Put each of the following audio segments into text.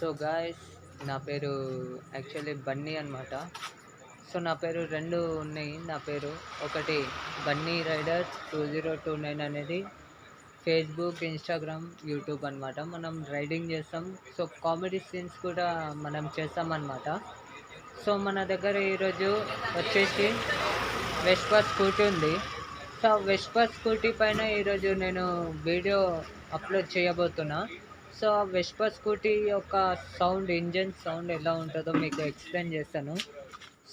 So guys, నా పేరు actually Bunny అనమాట. సో నా పేరు 2 ఉన్నాయి. నా పేరు ఒకటి బన్నీ రైడర్ 2029 అనేది ఫేస్బుక్, ఇన్స్టాగ్రామ్, యూట్యూబ్ అనమాట. మనం రైడింగ్ చేస్తాం. సో కామెడీ సీన్స్ కూడా మనం చేస్తామన్నమాట. సో మన దగ్గర ఈరోజు వచ్చేసి వెస్పా స్కూటీ ఉంది. సో వెస్పా స్కూటీ పైన ఈరోజు నేను వీడియో అప్లోడ్ చేయబోతున్నా. సో వెస్పా స్కూటీ యొక్క సౌండ్, ఇంజన్ సౌండ్ ఎలా ఉంటుందో మీకు ఎక్స్ప్లెయిన్ చేస్తాను.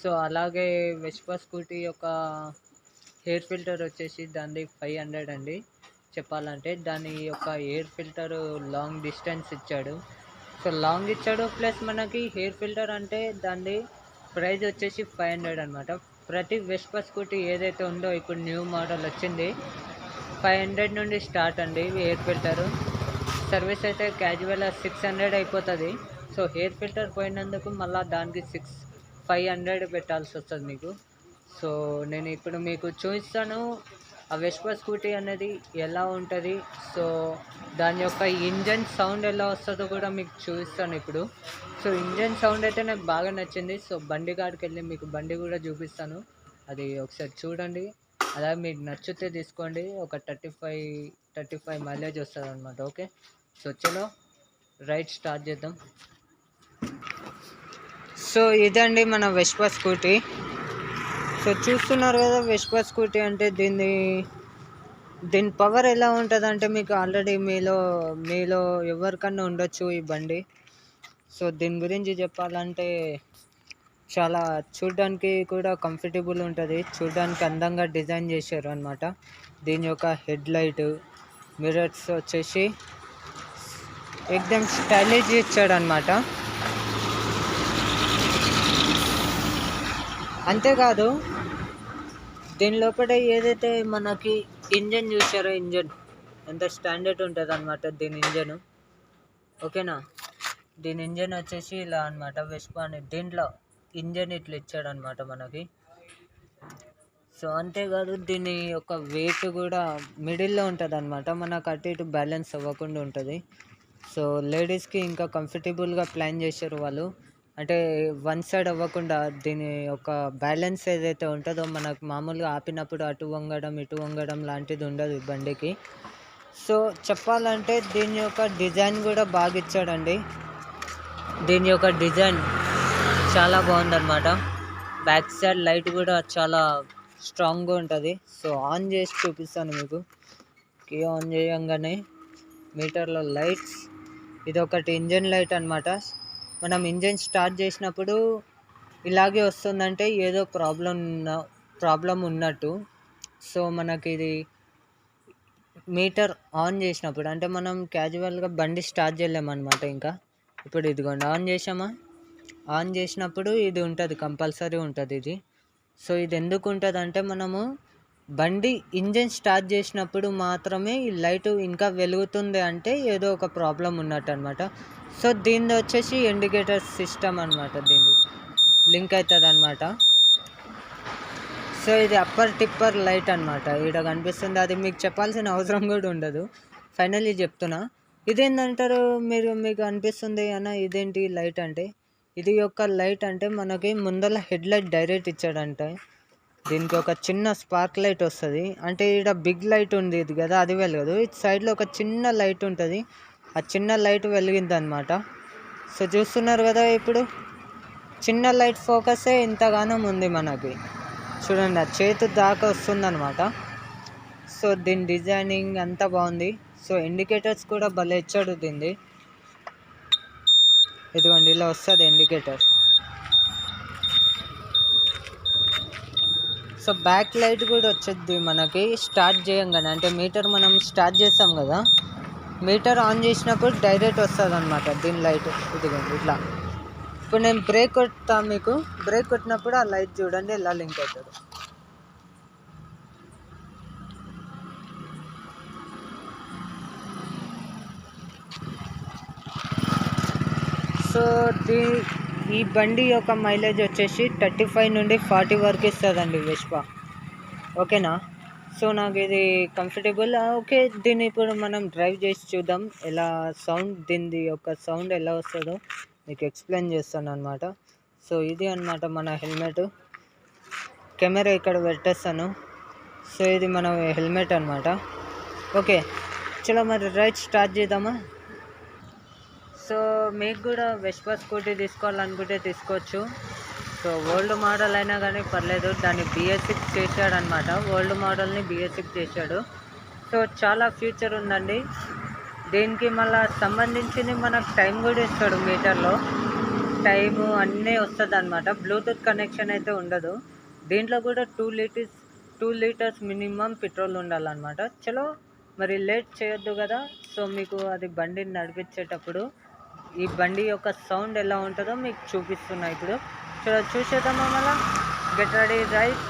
సో అలాగే వెస్పా స్కూటీ యొక్క ఎయిర్ ఫిల్టర్ వచ్చేసి దాన్ని 500 అండి. చెప్పాలంటే దాని యొక్క ఎయిర్ ఫిల్టర్ లాంగ్ డిస్టెన్స్ ఇచ్చాడు. సో లాంగ్ ఇచ్చాడు, ప్లస్ మనకి ఎయిర్ ఫిల్టర్ అంటే దాని ప్రైస్ వచ్చేసి 500 అనమాట. ప్రతి వెస్పా స్కూటీ ఏదైతే ఉందో ఇప్పుడు న్యూ మోడల్ వచ్చింది, 500 నుండి స్టార్ట్ అండి ఎయిర్ ఫిల్టరు. సర్వీస్ అయితే క్యాజువల్ 600 అయిపోతుంది. సో ఎయిర్ ఫిల్టర్ పోయినందుకు మళ్ళీ దానికి 500 పెట్టాల్సి వస్తుంది మీకు. సో నేను ఇప్పుడు మీకు చూపిస్తాను ఆ వెస్పా స్కూటీ అనేది ఎలా ఉంటుంది. సో దాని యొక్క ఇంజన్ సౌండ్ ఎలా వస్తుందో కూడా మీకు చూపిస్తాను ఇప్పుడు. సో ఇంజన్ సౌండ్ అయితే నాకు బాగా నచ్చింది. సో బండి కాడికి వెళ్ళి మీకు బండి కూడా చూపిస్తాను, అది ఒకసారి చూడండి. అలా మీకు నచ్చితే తీసుకోండి. ఒక 35 మైలేజ్ వస్తుంది అనమాట. ఓకే, సో చలో రైడ్ స్టార్ట్ చేద్దాం. సో ఇదండి మన వెస్పా స్కూటీ. సో చూస్తున్నారు కదా, వెస్పా స్కూటీ అంటే దీని పవర్ ఎలా ఉంటుంది అంటే మీకు ఆల్రెడీ మీలో ఎవరికన్నా ఉండొచ్చు ఈ బండి. సో దీని గురించి చెప్పాలంటే చాలా చూడడానికి కూడా కంఫర్టబుల్ ఉంటుంది, చూడడానికి అందంగా డిజైన్ చేశారు అనమాట. దీని యొక్క హెడ్ లైట్, మిర్రర్స్ వచ్చేసి ఎక్దమ్ స్టైలిష్ ఇచ్చాడు అనమాట. అంతేకాదు దీని లోపల ఏదైతే మనకి ఇంజన్ చూసారో, ఇంజన్ ఎంత స్టాండర్డ్ ఉంటుంది అనమాట దీని ఇంజను. ఓకేనా, దీని ఇంజన్ వచ్చేసి ఇలా అనమాట. వెస్పా అని దీంట్లో ఇంజన్ ఇట్లా ఇచ్చాడు అనమాట మనకి. సో అంతేకాదు దీని యొక్క వెయిట్ కూడా మిడిల్లో ఉంటుంది అనమాట, మనకు అటు ఇటు బ్యాలెన్స్ అవ్వకుండా ఉంటుంది. సో లేడీస్కి ఇంకా కంఫర్టబుల్గా ప్లాన్ చేశారు వాళ్ళు, అంటే వన్ సైడ్ అవ్వకుండా దీని యొక్క బ్యాలెన్స్ ఏదైతే ఉంటుందో మనకు మామూలుగా ఆపినప్పుడు అటు వంగడం ఇటు వంగడం లాంటిది ఉండదు ఈ బండికి. సో చెప్పాలంటే దీని యొక్క డిజైన్ కూడా బాగా ఇచ్చాడండి. దీని యొక్క డిజైన్ చాలా బాగుందన్నమాట. బ్యాక్ సైడ్ లైట్ కూడా చాలా స్ట్రాంగ్గా ఉంటుంది. సో ఆన్ చేసి చూపిస్తాను మీకు. కీ ఆన్ చేయంగానే మీటర్లో లైట్స్, ఇది ఒకటి ఇంజన్ లైట్ అనమాట. మనం ఇంజన్ స్టార్ట్ చేసినప్పుడు ఇలాగే వస్తుందంటే ఏదో ప్రాబ్లం ఉన్నట్టు. సో మనకి ఇది మీటర్ ఆన్ చేసినప్పుడు అంటే మనం క్యాజువల్గా బండి స్టార్ట్ చేయలేమన్నమాట. ఇంకా ఇప్పుడు ఇదిగోండి ఆన్ చేసామా, ఆన్ చేసినప్పుడు ఇది ఉంటుంది, కంపల్సరీ ఉంటుంది ఇది. సో ఇది ఎందుకు ఉంటుంది అంటే మనము బండి ఇంజన్ స్టార్ట్ చేసినప్పుడు మాత్రమే ఈ లైట్ ఇంకా వెలుగుతుంది అంటే ఏదో ఒక ప్రాబ్లం ఉన్నట్టు అనమాట. సో దీనిది వచ్చేసి ఇండికేటర్ సిస్టమ్ అనమాట, దీన్ని లింక్ అవుతుంది అనమాట. సో ఇది అప్పర్ టిప్పర్ లైట్ అనమాట, ఇక్కడ కనిపిస్తుంది. అది మీకు చెప్పాల్సిన అవసరం కూడా ఉండదు, ఫైనల్లీ చెప్తున్నా. ఇదేంటంటారు మీకు అనిపిస్తుంది అన్న ఇదేంటి లైట్ అంటే, ఇది యొక్క లైట్ అంటే మనకి ముందర హెడ్ లైట్ డైరెక్ట్ ఇచ్చాడంటే దీనికి ఒక చిన్న స్పార్క్ లైట్ వస్తుంది. అంటే ఇక్కడ బిగ్ లైట్ ఉంది ఇది కదా, అది వెలగదు. ఇటు సైడ్లో ఒక చిన్న లైట్ ఉంటుంది, ఆ చిన్న లైట్ వెలిగింది అనమాట. సో చూస్తున్నారు కదా, ఇప్పుడు చిన్న లైట్ ఫోకసే ఇంతగానం ఉంది మనకి. చూడండి, ఆ చేతు దాకా వస్తుందన్నమాట. సో దీని డిజైనింగ్ అంతా బాగుంది. సో ఇండికేటర్స్ కూడా భలే ఇచ్చాడు దీన్ని. ఇదిగోండి ఇలా వస్తుంది ఇండికేటర్. సో బ్యాక్ లైట్ కూడా వచ్చేది మనకి స్టార్ట్ చేయంగానే, అంటే మీటర్ మనం స్టార్ట్ చేస్తాం కదా, మీటర్ ఆన్ చేసినప్పుడు డైరెక్ట్ వస్తుంది అనమాట దీని లైట్. ఇదిగోండి ఇట్లా. ఇప్పుడు నేను బ్రేక్ కొడతా, మీకు బ్రేక్ కొట్టినప్పుడు ఆ లైట్ చూడండి ఎలా లింక్ అవుతుంది. సో ఈ బండి యొక్క మైలేజ్ వచ్చేసి 35 నుండి 40 వరకు ఇస్తుందండి వెస్పా. ఓకేనా, సో నాకు ఇది కంఫర్టబుల్. ఓకే, దీన్ని ఇప్పుడు మనం డ్రైవ్ చేసి చూద్దాం ఎలా సౌండ్, దీని యొక్క సౌండ్ ఎలా వస్తుందో మీకు ఎక్స్ప్లెయిన్ చేస్తాను అనమాట. సో ఇది అనమాట మన హెల్మెట్. కెమెరా ఇక్కడ పెట్టేస్తాను. సో ఇది మన హెల్మెట్ అనమాట. ఓకే, చలో మరి రైడ్ స్టార్ట్ చేద్దామా. సో మీకు కూడా వెస్పా స్కూటీ తీసుకోవాలనుకుంటే తీసుకోవచ్చు. సో ఓల్డ్ మోడల్ అయినా కానీ పర్లేదు, దాన్ని BS6 చేశాడనమాట. ఓల్డ్ మోడల్ని BS6 చేశాడు. సో చాలా ఫ్యూచర్ ఉందండి దీనికి. మళ్ళీ సంబంధించింది మనకు టైం కూడా ఇస్తాడు, మీటర్లో టైము అన్నీ వస్తుంది అనమాట. బ్లూటూత్ కనెక్షన్ అయితే ఉండదు దీంట్లో. కూడా 2 లీటర్స్ మినిమం పెట్రోల్ ఉండాలన్నమాట. చలో మరి లేట్ చేయొద్దు కదా. సో మీకు అది బండిని నడిపించేటప్పుడు ఈ బండి యొక్క సౌండ్ ఎలా ఉంటుందో మీకు చూపిస్తున్నా ఇప్పుడు. చలో చూసేద్దామా. మళ్ళా గెట్ రెడీ రైట్.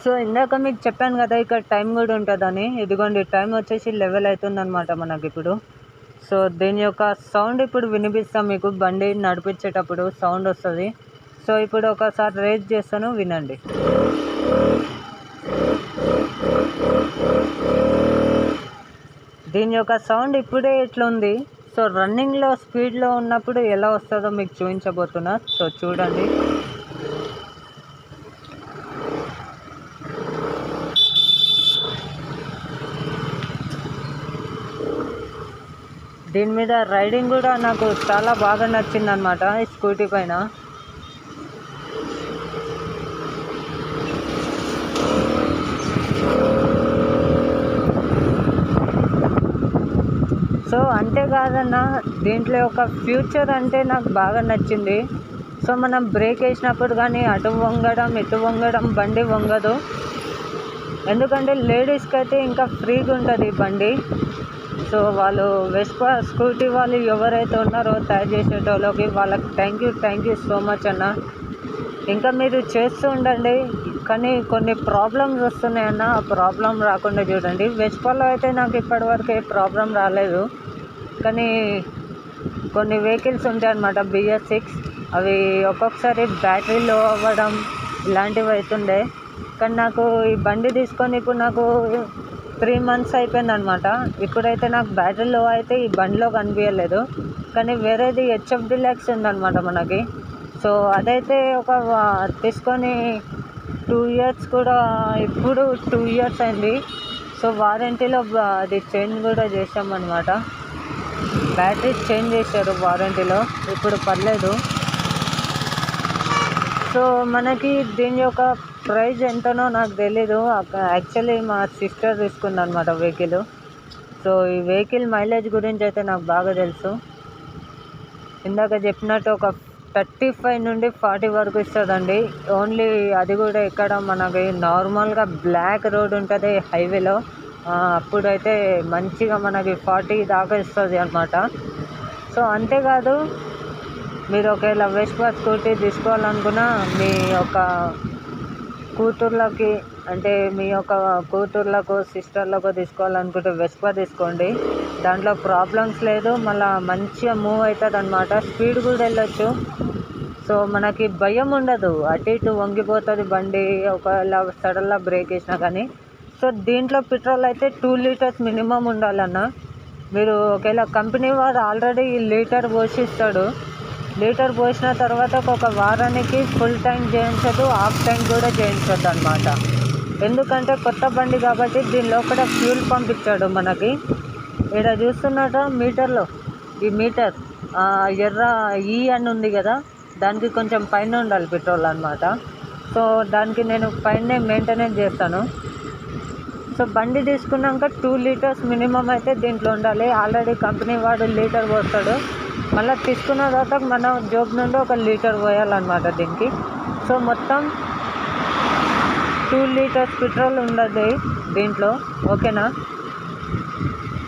సో ఇందాక మీకు చెప్పాను కదా ఇక్కడ టైం కూడా ఉంటుందని. ఇదిగోండి టైం వచ్చేసి 11 అవుతుంది అనమాట మనకి ఇప్పుడు. సో దీని యొక్క సౌండ్ ఇప్పుడు వినిపిస్తాం మీకు. బండి నడిపించేటప్పుడు సౌండ్ వస్తుంది. సో ఇప్పుడు ఒకసారి రేస్ చేస్తాను, వినండి. దీని యొక్క సౌండ్ ఇప్పుడే ఇట్లుంది. సో రన్నింగ్లో స్పీడ్లో ఉన్నప్పుడు ఎలా వస్తుందో మీకు చూపించబోతున్నా. సో చూడండి. దీని మీద రైడింగ్ కూడా నాకు చాలా బాగా నచ్చింది అనమాట ఈ స్కూటీ పైన. సో అంతేకాదన్న దీంట్లో ఒక ఫ్యూచర్ అంటే నాకు బాగా నచ్చింది. సో మనం బ్రేక్ వేసినప్పుడు కానీ అటు వంగడం ఇటు వంగడం బండి వంగదు. ఎందుకంటే లేడీస్కి అయితే ఇంకా ఫ్రీగా ఉంటుంది బండి. సో వాళ్ళు వెస్పా స్కూటీ వాళ్ళు ఎవరైతే ఉన్నారో తయారు చేసేటోళ్ళకి వాళ్ళకి థ్యాంక్ యూ సో మచ్ అన్న. ఇంకా మీరు చేస్తూ ఉండండి. కానీ కొన్ని ప్రాబ్లమ్స్ వస్తున్నాయన్న, ఆ ప్రాబ్లం రాకుండా చూడండి. వెస్పాలో అయితే నాకు ఇప్పటివరకు ఏ ప్రాబ్లం రాలేదు. కానీ కొన్ని వెహికల్స్ ఉంటాయి అన్నమాట BS6, అవి ఒక్కొక్కసారి బ్యాటరీ లో అవ్వడం ఇలాంటివి అవుతుండే. కానీ నాకు ఈ బండి తీసుకొని ఇప్పుడు నాకు 3 months అయిపోయింది అనమాట. ఇప్పుడైతే నాకు బ్యాటరీ లో అయితే ఈ బండిలో కనిపించలేదు. కానీ వేరేది HF Deluxe ఉందన్నమాట మనకి. సో అదైతే ఒక తీసుకొని 2 years కూడా, ఇప్పుడు 2 years అయింది. సో వారంటీలో అది చేంజ్ కూడా చేసామన్నమాట. బ్యాటరీ చేంజ్ చేశారు వారంటీలో, ఇప్పుడు పర్లేదు. సో మనకి దీని యొక్క ప్రైస్ ఎంతనో నాకు తెలీదు. యాక్చువల్లీ మా సిస్టర్ తీసుకుంది అనమాట వెహికల్. సో ఈ వెహికల్ మైలేజ్ గురించి అయితే నాకు బాగా తెలుసు. ఇందాక చెప్పినట్టు ఒక 35 నుండి 40 వరకు ఇస్తుందండి. ఓన్లీ అది కూడా ఎక్కడ మనకి నార్మల్గా బ్లాక్ రోడ్ ఉంటుంది హైవేలో, అప్పుడైతే మంచిగా మనకి 40 దాకా ఇస్తుంది అనమాట. సో అంతేకాదు, మీరు ఒకవేళ వెస్పా స్కూటీ తీసుకోవాలనుకున్నా మీ యొక్క కూతుర్లకి, అంటే మీ యొక్క కూతుర్లకు సిస్టర్లకు తీసుకోవాలనుకుంటే వెస్పా తీసుకోండి. దాంట్లో ప్రాబ్లమ్స్ లేదు, మళ్ళీ మంచిగా మూవ్ అవుతుంది అనమాట. స్పీడ్ కూడా వెళ్ళొచ్చు. సో మనకి భయం ఉండదు, అటు ఇటు వంగిపోతుంది బండి ఒకవేళ సడన్గా బ్రేక్ వేసినా కానీ. సో దీంట్లో పెట్రోల్ అయితే 2 లీటర్స్ మినిమం ఉండాలన్న. మీరు ఒకవేళ కంపెనీ వాడు ఆల్రెడీ లీటర్ పోసిస్తాడు. లీటర్ పోసిన తర్వాత ఒక వారానికి ఫుల్ ట్యాంక్ చేయించదు, హాఫ్ ట్యాంక్ కూడా చేయించద్దు అనమాట. ఎందుకంటే కొత్త బండి కాబట్టి దీనిలో కూడా ఫ్యూల్ పంప్ ఇచ్చాడు మనకి. ఇక్కడ చూస్తున్నట మీటర్లో, ఈ మీటర్ ఎర్ర అని ఉంది కదా, దానికి కొంచెం పైన ఉండాలి పెట్రోల్ అనమాట. సో దానికి నేను పైనే మెయింటెనెన్స్ చేస్తాను. సో బండి తీసుకున్నాక 2 లీటర్స్ మినిమం అయితే దీంట్లో ఉండాలి. ఆల్రెడీ కంపెనీ వాడు లీటర్ పోస్తాడు, మళ్ళీ తీసుకున్న తర్వాత మన జోబ్ నుండి 1 లీటర్ పోయాలన్నమాట దీనికి. సో మొత్తం 2 లీటర్స్ పెట్రోల్ ఉండదు దీంట్లో, ఓకేనా.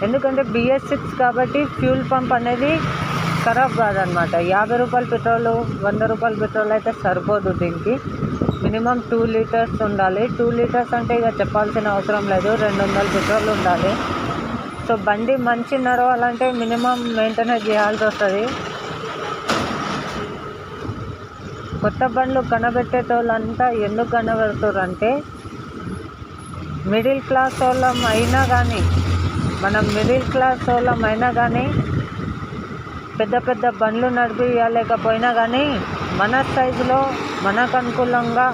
ఎందుకంటే BS6 కాబట్టి ఫ్యూల్ పంప్ అనేది ఖరాబ్ కాదనమాట. 50 రూపాయల పెట్రోల్, 100 రూపాయల పెట్రోల్ అయితే సరిపోదు దీనికి. మినిమం 2 లీటర్స్ ఉండాలి. 2 లీటర్స్ అంటే ఇక చెప్పాల్సిన అవసరం లేదు, 200 పెట్రోల్ ఉండాలి. సో బండి మంచి నడవాలంటే మినిమం మెయింటెనెన్స్ చేయాల్సి వస్తుంది. కొత్త బండ్లు కనబెట్టేటోళ్ళంతా ఎందుకు కనబడుతారంటే మిడిల్ క్లాస్ వాళ్ళం అయినా కానీ మనం మిడిల్ క్లాస్ వాళ్ళం అయినా కానీ పెద్ద పెద్ద బండ్లు నడిపియలేకపోయినా కానీ మన సైజులో మనకు అనుకూలంగా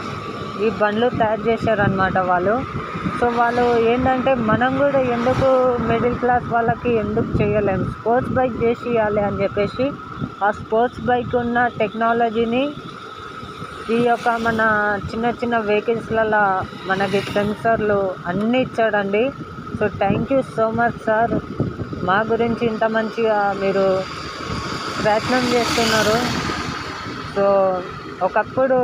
ఈ బండ్లు తయారు చేశారనమాట వాళ్ళు. సో వాళ్ళు ఏంటంటే మనం కూడా ఎందుకు మిడిల్ క్లాస్ వాళ్ళకి ఎందుకు చేయలేము, స్పోర్ట్స్ బైక్ చేసి ఇవ్వాలి అని చెప్పేసి ఆ స్పోర్ట్స్ బైక్ ఉన్న టెక్నాలజీని ఈ యొక్క మన చిన్న చిన్న వెహికల్స్లలో మనకి సెన్సర్లు అన్నీ ఇచ్చాడండి. So thank you so much sir, మా గురించి ఇంత మంచిగా మీరు ప్రయత్నం చేస్తున్నారు. సో ఒకప్పుడు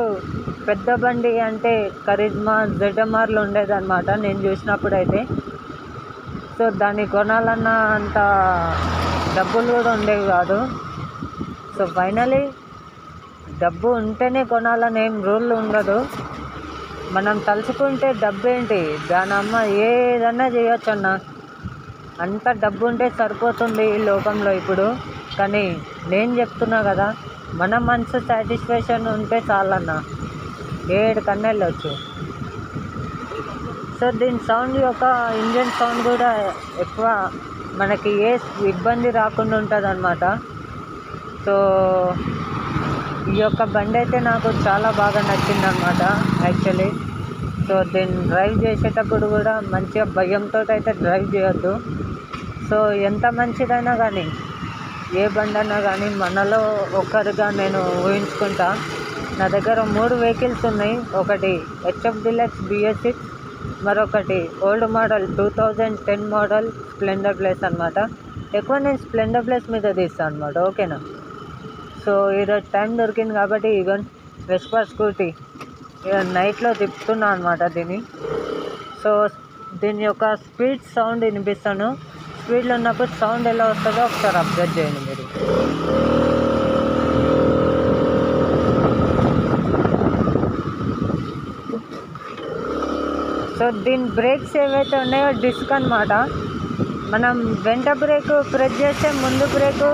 పెద్ద బండి అంటే కరిజ్మా ZMRలు ఉండేదన్నమాట నేను చూసినప్పుడు అయితే. సో దాన్ని కొనాలన్న అంత డబ్బులు కూడా ఉండేవి కాదు. సో ఫైనలీ డబ్బు ఉంటేనే కొనాలని ఏం రూల్ ఉండదు. మనం తలుచుకుంటే డబ్బు ఏంటి, దాని అమ్మ ఏదన్నా చేయొచ్చు అన్న, అంత డబ్బు ఉంటే సరిపోతుంది ఈ లోకంలో ఇప్పుడు. కానీ నేను చెప్తున్నా కదా, మన మనసు సాటిస్ఫాక్షన్ ఉంటే చాలన్న, 7 కన్నా వెళ్ళొచ్చు. సో దీని సౌండ్ యొక్క ఇంజన్ సౌండ్ కూడా ఎక్కువ మనకి ఏ ఇబ్బంది రాకుండా ఉంటుంది అన్నమాట. సో ఈ యొక్క బండి అయితే నాకు చాలా బాగా నచ్చింది అన్నమాట యాక్చువల్లీ. సో దీన్ని డ్రైవ్ చేసేటప్పుడు కూడా మంచిగా భయంతో అయితే డ్రైవ్ చేయొద్దు. సో ఎంత మంచిదైనా కానీ ఏ బండి అయినా కానీ మనలో ఒకరిగా నేను ఊహించుకుంటా. నా దగ్గర 3 వెహికల్స్ ఉన్నాయి. ఒకటి HF Deluxe BS6, మరొకటి old model 2010 model Splendor plus అనమాట. ఎక్కువ నేను స్ప్లెండర్ ప్లస్ మీద తీస్తాను అనమాట, ఓకేనా. సో ఈరోజు టైం దొరికింది కాబట్టి ఈవెన్ వెస్పా స్కూటీ నైట్లో తిప్పుతున్నా అనమాట దీన్ని. సో దీని యొక్క స్పీడ్ సౌండ్ వినిపిస్తాను. స్పీడ్లో ఉన్నప్పుడు సౌండ్ ఎలా వస్తుందో ఒకసారి అబ్జర్వ్ చేయండి మీరు. సో దీని బ్రేక్స్ ఏవైతే ఉన్నాయో డిస్క్ అనమాట. మనం వెంట బ్రేక్ ప్రెస్ చేస్తే ముందు బ్రేకు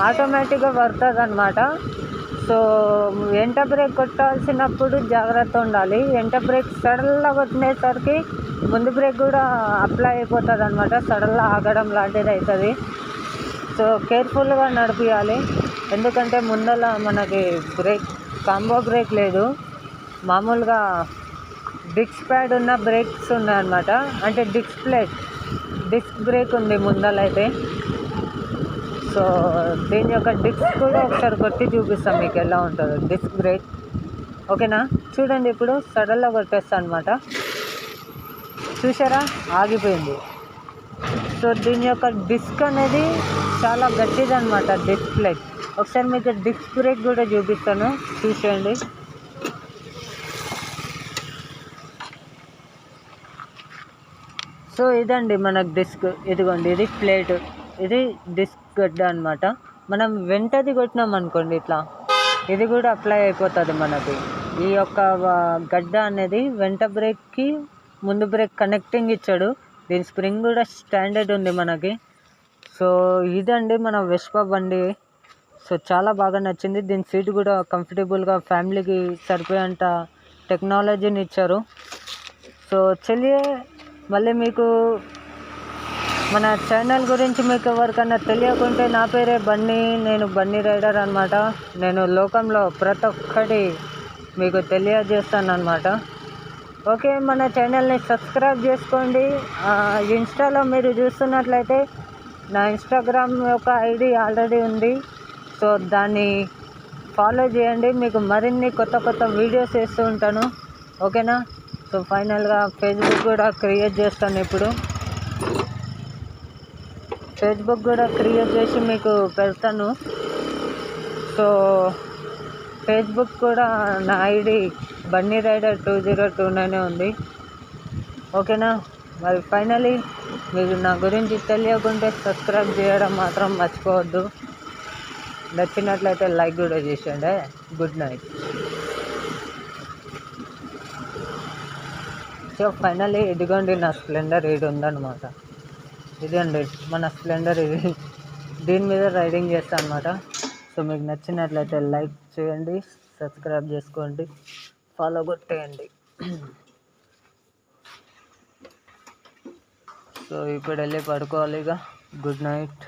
ఆటోమేటిక్గా పడుతుంది అనమాట. సో వెంట బ్రేక్ కొట్టాల్సినప్పుడు జాగ్రత్త ఉండాలి. వెంట బ్రేక్ సడన్గా కొట్టినేసరికి ముందు బ్రేక్ కూడా అప్లై అయిపోతుంది అనమాట, సడన్గా ఆగడం లాంటిది అవుతుంది. సో కేర్ఫుల్గా నడిపించాలి, ఎందుకంటే ముందర మనకి బ్రేక్ కాంబో బ్రేక్ లేదు, మామూలుగా డిస్క్ ప్యాడ్ ఉన్న బ్రేక్స్ ఉన్నాయన్నమాట. అంటే డిస్క్ బ్రేక్ ఉంది ముందలైతే. సో దీని యొక్క డిస్క్ కూడా ఒకసారి కొట్టి చూపిస్తాం మీకు ఎలా ఉంటుందో డిస్క్ బ్రేక్, ఓకేనా. చూడండి ఇప్పుడు సడన్గా కొట్టేస్తాను అనమాట, చూసారా ఆగిపోయింది. సో దీని యొక్క డిస్క్ అనేది చాలా గట్టిది అనమాట డిస్క్ ప్లేట్. ఒకసారి మీకు డిస్క్ బ్రేక్ కూడా చూపిస్తాను, చూసేయండి. సో ఇదండి మనకు డిస్క్, ఇదిగోండి ఇది ప్లేట్, ఇది డిస్క్ గడ్డ అనమాట. మనం వెంటది కొట్టినాం అనుకోండి ఇట్లా, ఇది కూడా అప్లై అయిపోతుంది మనకి. ఈ యొక్క గడ్డ అనేది వెంట బ్రేక్కి ముందు బ్రేక్ కనెక్టింగ్ ఇచ్చాడు. దీని స్ప్రింగ్ కూడా స్టాండర్డ్ ఉంది మనకి. సో ఇదండి మన వెస్పా బండి. సో చాలా బాగా నచ్చింది. దీని సీట్ కూడా కంఫర్టబుల్గా ఫ్యామిలీకి సరిపోయేంత టెక్నాలజీని ఇచ్చారు. సో చలియే మళ్ళీ మీకు మన ఛానల్ గురించి మీకు ఎవరికన్నా తెలియకుంటే, నా పేరే బన్నీ, నేను బన్నీ రైడర్ అనమాట. నేను లోకంలో ప్రతి ఒక్కటి మీకు తెలియజేస్తాను అనమాట. ఓకే, మన ఛానల్ని సబ్స్క్రైబ్ చేసుకోండి. ఇన్స్టాలో మీరు చూస్తున్నట్లయితే నా ఇన్స్టాగ్రామ్ యొక్క ఐడి ఆల్రెడీ ఉంది. సో దాన్ని ఫాలో చేయండి, మీకు మరిన్ని కొత్త కొత్త వీడియోస్ వేస్తూ ఉంటాను, ఓకేనా. సో ఫైనల్గా ఫేస్బుక్ కూడా క్రియేట్ చేస్తాను ఇప్పుడు. ఫేస్బుక్ కూడా క్రియేట్ చేసి మీకు పెడతాను. సో ఫేస్బుక్ కూడా నా ఐడి బన్నీ రైడర్ 2029 ఉంది, ఓకేనా. మరి ఫైనలీ మీరు నా గురించి తెలియకుంటే సబ్స్క్రైబ్ చేయడం మాత్రం మర్చిపోవద్దు. నచ్చినట్లయితే లైక్ కూడా చేసేయండి. Good night. సో ఫైనలీ ఇదిగోండి నా స్ప్లెండర్, ఇది ఉందన్నమాట. ఇదండి మన స్ప్లెండర్, ఇది దీని మీద రైడింగ్ చేస్తాను అనమాట. సో మీకు నచ్చినట్లయితే లైక్ చేయండి, సబ్స్క్రైబ్ చేసుకోండి, ఫాలో కొట్టేయండి. సో ఇప్పుడు వెళ్ళి పడుకోవాలి ఇక. Good night.